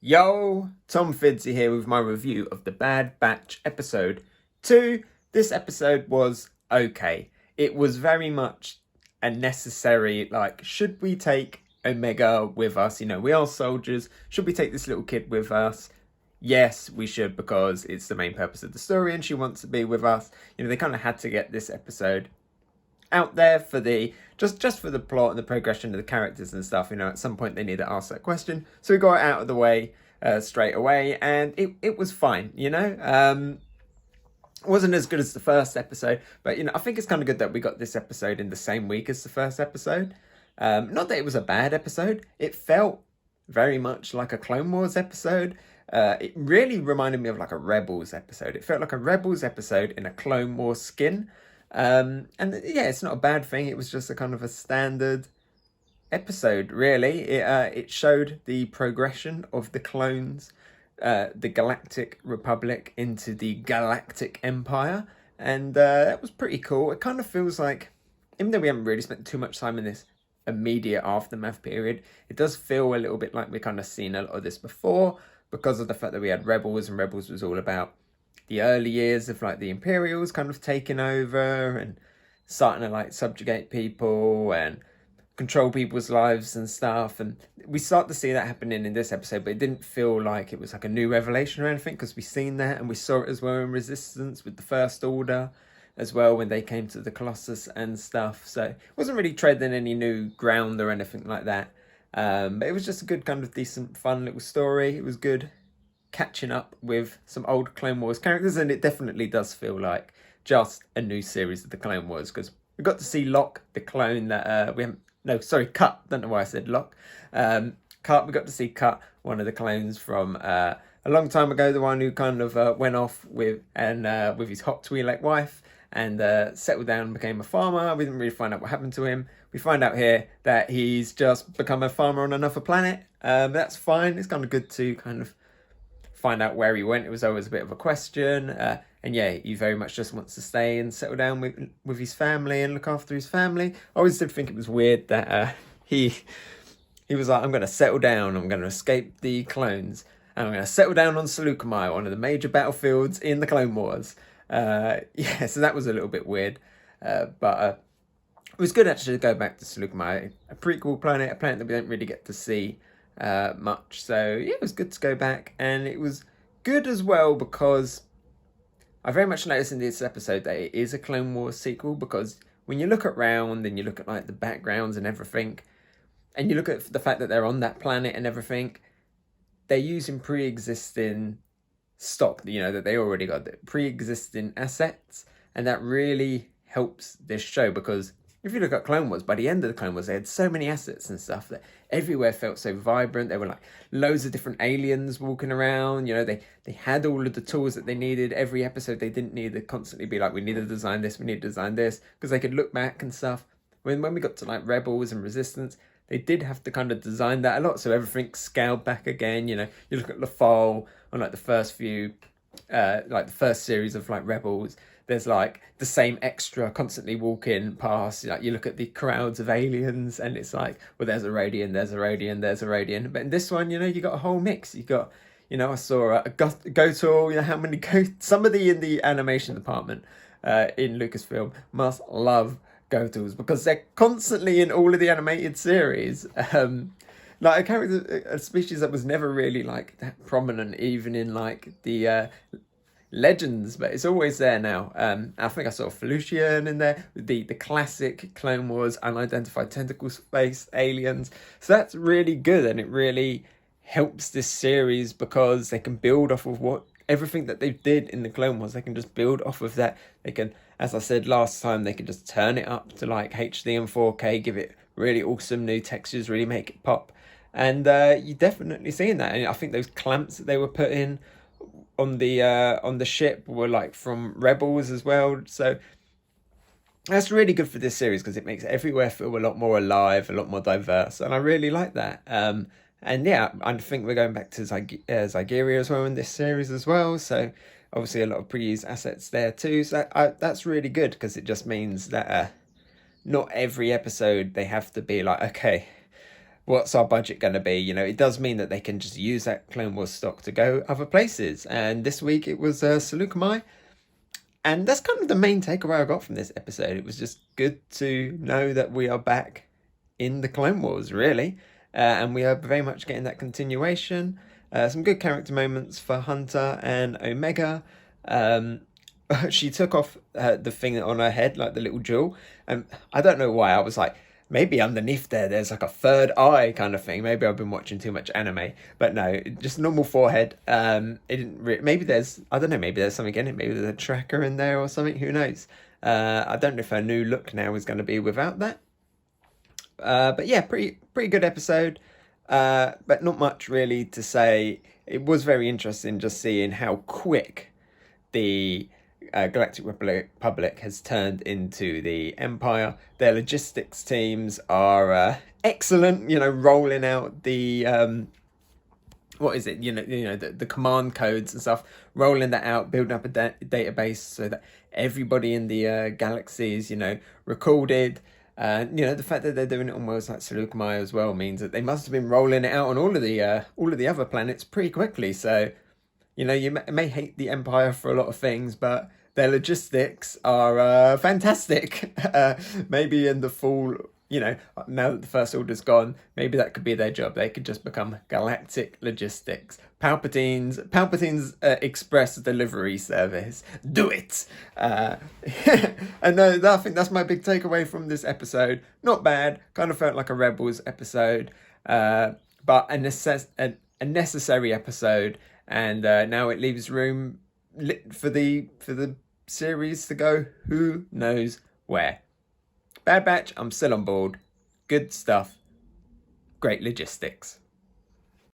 Yo, Tom Fidzy here with my review of the Bad Batch episode 2. This episode was okay. It was very much a necessary, should we take Omega with us? You know, we are soldiers. Should we take this little kid with us? Yes, we should, because it's the main purpose of the story and she wants to be with us. You know, they kind of had to get this episode out there for the just for the plot and the progression of the characters and stuff. You know, at some point they need to ask that question, so we got it out of the way straight away, and it was fine. You know, it wasn't as good as the first episode, but you know, I think it's kind of good that we got this episode in the same week as the first episode. Not that it was a bad episode. It felt very much like a Clone Wars episode. It really reminded me of like a Rebels episode. It felt like a Rebels episode in a Clone Wars skin. And yeah, it's not a bad thing. It was just a kind of a standard episode, really. It showed the progression of the clones, the Galactic Republic into the Galactic Empire, and that was pretty cool. It kind of feels like, even though we haven't really spent too much time in this immediate aftermath period, it does feel a little bit like we've kind of seen a lot of this before, because of the fact that we had Rebels, and Rebels was all about the early years of like the Imperials kind of taking over and starting to like subjugate people and control people's lives and stuff. And we start to see that happening in this episode, but it didn't feel like it was like a new revelation or anything, because we've seen that, and we saw it as well in Resistance with the First Order as well, when they came to the Colossus and stuff. So it wasn't really treading any new ground or anything like that. But it was just a good kind of decent, fun little story. It was good catching up with some old Clone Wars characters, and it definitely does feel like just a new series of the Clone Wars, because we got to see Locke, the clone that we haven't, no, sorry, Cut, don't know why I said Locke. Cut, we got to see Cut, one of the clones from a long time ago, the one who kind of went off with his hot Twi'lek wife and settled down and became a farmer. We didn't really find out what happened to him. We find out here that he's just become a farmer on another planet. That's fine. It's kind of good to kind of find out where he went. It was always a bit of a question, and yeah, he very much just wants to stay and settle down with his family and look after his family. I always did think it was weird that he was like, I'm going to settle down, I'm going to escape the clones, and I'm going to settle down on Saleucami, one of the major battlefields in the Clone Wars. Yeah, so that was a little bit weird, but it was good actually to go back to Saleucami, a prequel planet, a planet that we don't really get to see much. So yeah, it was good to go back, and it was good as well because I very much noticed in this episode that it is a Clone Wars sequel, because when you look around and you look at like the backgrounds and everything, and you look at the fact that they're on that planet and everything, they're using pre-existing stock, you know, that they already got, the pre-existing assets, and that really helps this show, because if you look at Clone Wars, by the end of the Clone Wars, they had so many assets and stuff that everywhere felt so vibrant. There were like loads of different aliens walking around. You know, they had all of the tools that they needed. Every episode, they didn't need to constantly be like, we need to design this, we need to design this, because they could look back and stuff. When we got to like Rebels and Resistance, they did have to kind of design that a lot, so everything's scaled back again. You know, you look at Lothal on like the first few, like the first series of like Rebels, there's like the same extra constantly walking past. Like you look at the crowds of aliens, and it's like, well, there's a Radian, there's a Radian, there's a Radian. But in this one, you know, you got a whole mix. You got, you know, I saw a Gotor. You know, how many somebody in the animation department in Lucasfilm must love Gotors, because they're constantly in all of the animated series. Like a character, a species that was never really like that prominent, even in like the Legends, but it's always there now. I think I saw Felucian in there, the classic Clone Wars unidentified tentacle space aliens. So that's really good, and it really helps this series, because they can build off of what everything that they did in the Clone Wars. They can just build off of that. They can, as I said last time, they can just turn it up to like HD and 4K, give it really awesome new textures, really make it pop. And you're definitely seeing that. And I think those clamps that they were put in on the ship were like from Rebels as well. So that's really good for this series, because it makes everywhere feel a lot more alive, a lot more diverse, and I really like that. And yeah, I think we're going back to Zygeria as well in this series as well. So obviously a lot of pre-used assets there too. So that's really good, because it just means that not every episode they have to be like, okay, what's our budget going to be? You know, it does mean that they can just use that Clone Wars stock to go other places. And this week it was Saleucami. And that's kind of the main takeaway I got from this episode. It was just good to know that we are back in the Clone Wars, really. And we are very much getting that continuation. Some good character moments for Hunter and Omega. She took off the thing on her head, like the little jewel. And I don't know why. I was like, maybe underneath there's like a third eye kind of thing. Maybe I've been watching too much anime. But no, just normal forehead. It didn't maybe there's, I don't know, maybe there's something in it. Maybe there's a tracker in there or something. Who knows? I don't know if her new look now is going to be without that. But yeah, pretty good episode. But not much really to say. It was very interesting just seeing how quick the Galactic Republic has turned into the Empire. Their logistics teams are excellent. You know, rolling out the what is it? You know the command codes and stuff. Rolling that out, building up a database so that everybody in the galaxy is recorded. You know, the fact that they're doing it on worlds like Saleucami as well means that they must have been rolling it out on all of the other planets pretty quickly. So, you know, you may hate the Empire for a lot of things, but their logistics are fantastic. Maybe in the fall, you know, now that the First Order's gone, maybe that could be their job. They could just become Galactic Logistics. Palpatine's express delivery service. Do it! And I think that's my big takeaway from this episode. Not bad. Kind of felt like a Rebels episode. But a necessary episode. And now it leaves room for the series to go who knows where. Bad Batch, I'm still on board. Good stuff. Great logistics.